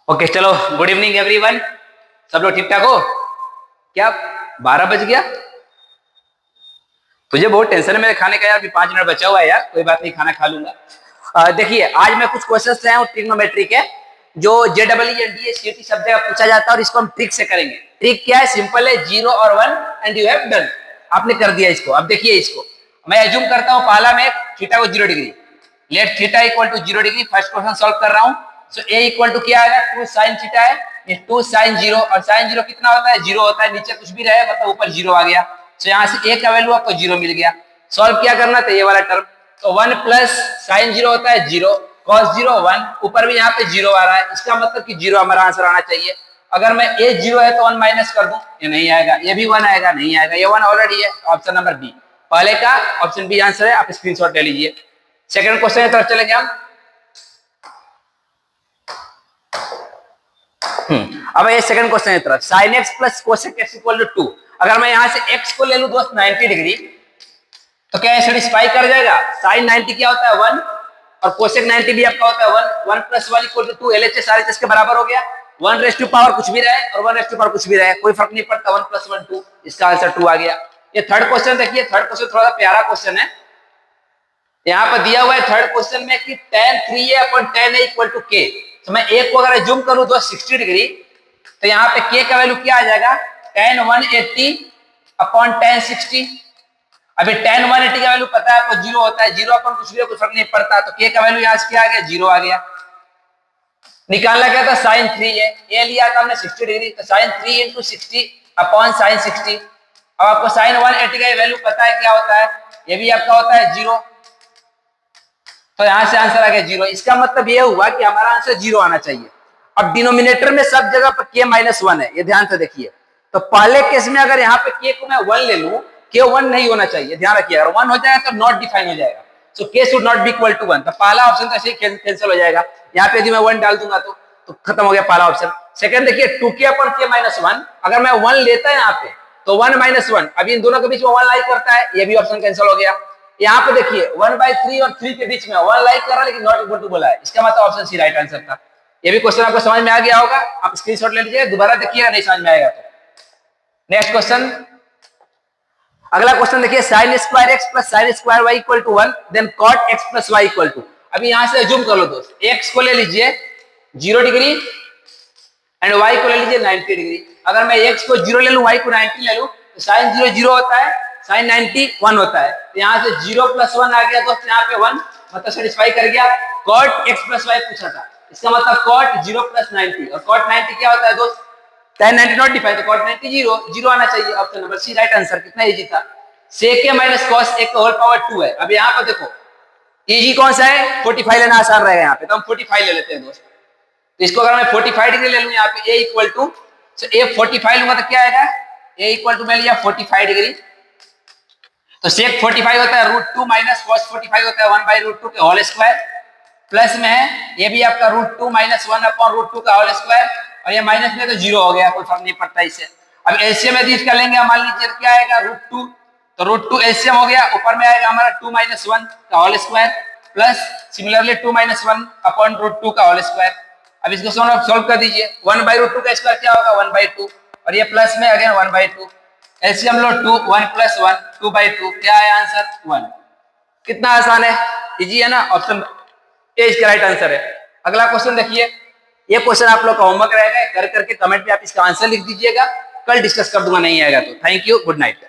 Okay चलो, good evening everyone. सब लोग ठीक ठाक हो क्या? 12 बज गया। तुझे बहुत टेंशन है मेरे खाने का यार, अभी 5 मिनट बचा हुआ है यार। कोई बात नहीं, खाना खा लूंगा। देखिए, आज मैं कुछ क्वेश्चन लाया हूँ ट्रिग्नोमेट्री के, जो JEE NDA CET सब जगह पूछा जाता है, और इसको हम ट्रिक से करेंगे। ट्रिक क्या है? सिंपल है, 0 और 1 एंड यू हैव डन। आपने कर दिया इसको। अब देखिए इसको मैं एज्यूम करता हूँ, पहला में थीटा को 0 degree, let theta equal to 0 degree. First question solve कर रहा हूँ। सो ए इक्वल टू क्या आएगा? 2 sin थीटा है, ये 2 sin 0, और sin 0 कितना होता है? 0 होता है। नीचे कुछ भी रहे मतलब ऊपर 0 आ गया। सो यहाँ से ए का वैल्यू आपको 0 मिल गया। सॉल्व क्या करना था? ये वाला टर्म। तो 1 प्लस sin 0 होता है 0, cos 0 1, ऊपर भी यहाँ पे 0 आ रहा है, इसका मतलब कि 0 हमारा आंसर आना चाहिए। अगर मैं ए 0 है तो 1 माइनस कर दूं, ये नहीं आएगा। ये भी 1 आएगा, नहीं आएगा। ये 1 ऑलरेडी है। ऑप्शन नंबर बी पहले का, ऑप्शन बी आंसर है। आप स्क्रीनशॉट ले लीजिए। सेकंड क्वेश्चन की तरफ चलेंगे हम। अब ये सेकंड क्वेश्चन की तरफ, sin x plus cosec x equal to 2। अगर मैं यहाँ से x को ले लूं दोस्त 90 डिग्री, तो क्या ये सेटिस्फाई कर जाएगा? sin 90 क्या होता है? 1, और cosec 90 भी आपका होता है 1। 1 plus 1 equal to 2, LHS RHS के बराबर हो गया। 1 रेज़ टू पावर कुछ भी रहे और 1 रेज़ टू पावर कुछ भी रहे, कोई फर्क नहीं पड़ता। 1 प्लस 1 2, इसका आंसर 2 आ गया। ये थर्ड क्वेश्चन देखिए। थर्ड क्वेश्चन थोड़ा सा प्यारा क्वेश्चन है। यहाँ पर दिया हुआ है थर्ड क्वेश्चन में कि tan 3a upon tan a equal to k। तो मैं a को अगर जूम करूं तो 60 डिग्री, तो यहाँ पे k का वैल्यू क्या आ जाएगा? tan 180 upon tan 60। अभी tan 180 का वैल्यू पता है आपको 0 होता है। 0 अपन कुछ भी, कुछ फर्क नहीं पड़ता। तो k का वैल्यू यहाँ से क्या आ गया? 0 आ गया। निकालना क्या था? sin 3a। a लिया था हमने 60 डिग्री, तो sin 3 इंटू 60 अपॉन sin 60। अब आपको sin 180 का वैल्यू पता है क्या होता है? ये भी आपका होता है 0। तो यहां से आंसर आ गया 0। इसका मतलब ये हुआ कि हमारा आंसर 0 आना चाहिए। अब डिनोमिनेटर में सब जगह पर k माइनस 1 है, ये ध्यान से देखिए। तो पहले केस में अगर यहाँ पे k को मैं 1 ले लूं, k 1 नहीं होना चाहिए, ध्यान रखिए। अगर 1 हो जाएगा तो नॉट डिफाइन हो जाएगा। So k should not be equal to 1। तो पहला ऑप्शन तो ऐसे ही कैंसिल हो जाएगा। यहाँ पे यदि मैं 1 डाल दूंगा तो खत्म हो गया पहला ऑप्शन। सेकंड देखिए, 2k अपॉन k माइनस 1। अगर मैं 1 लेता है यहाँ पे तो 1 माइनस 1, अभी इन दोनों के बीच में 1 लाई करता है, ये भी ऑप्शन कैंसिल हो गया। यहाँ पे देखिए 1/3 और 3 के बीच में 1 लाइक कर रहा है, लेकिन नॉट इक्वल टू बोला है, इसका मतलब ऑप्शन सी राइट आंसर था। ये भी क्वेश्चन आपको समझ में आ गया होगा। आप स्क्रीनशॉट ले लीजिए, दोबारा देखिएगा, नहीं समझ में आएगा तो। नेक्स्ट क्वेश्चन, अगला क्वेश्चन देखिए। sin square x plus sin square y equal to 1, then cot x plus y equal to. अभी यहाँ से जूम कर लो दोस्त। x को ले लीजिए 0 डिग्री एंड y को ले लीजिए 90 डिग्री। अगर मैं x को 0 ले लूं, y को 90 ले लूं, तो sin 0 0 होता है, sin 90 1 होता है। तो यहाँ से 0 प्लस 1 आ गया दोस्त, यहाँ पे 1, मतलब सेटिस्फाई कर गया। cot x प्लस y पूछा था, इसका मतलब cot 0 प्लस 90, और cot 90 क्या होता है दोस्त? tan 90 नॉट डिफाइन, तो cot 90 0 0 आना चाहिए। Option number C right answer. कितना इजी था? sec a minus cos a का होल पावर 2 है। अब यहाँ पर देखो इजी कौन सा है? 45 लेना आसान रहेगा यहाँ पे, तो हम 45 ले लेते हैं दोस्त। तो इसको अगर मैं 45 डिग्री ले लूं, यहाँ पे a equal to, so a 45 लूंगा तो क्या आएगा? a इक्वल टू मैं लिया 45 डिग्री, तो sec 45 होता है √2 माइनस cos 45 होता है 1/√2 के होल स्क्वायर, प्लस में है ये भी आपका √2 माइनस 1 अपॉन √2 का होल स्क्वायर, और ये माइनस में तो 0 हो गया, कोई फर्क नहीं पड़ता इससे। अब एलसीएम यदि इसका लेंगे, मान लीजिए क्या आएगा? √2, तो √2 एलसीएम हो गया, ऊपर में आएगा हमारा 2 माइनस 1 का whole square, plus similarly 2 minus 1 upon √2 का होल स्क्वायर। अब इसको सॉल्व कर दीजिए। 1/√2 का स्क्वायर क्या होगा? 1/2, और ये प्लस में अगेन 1/2। एलसीएम लो 2, 1 प्लस 1 2/2, क्या है आंसर? 1। कितना आसान है, इजी है ना? ऑप्शन ए इसका राइट आंसर है। अगला क्वेश्चन देखिए। ये क्वेश्चन आप लोग का होमवर्क रहेगा, कर करके कमेंट में आप इसका आंसर लिख दीजिएगा। कल डिस्कस कर दूंगा, नहीं आएगा तो। Thank you, good night.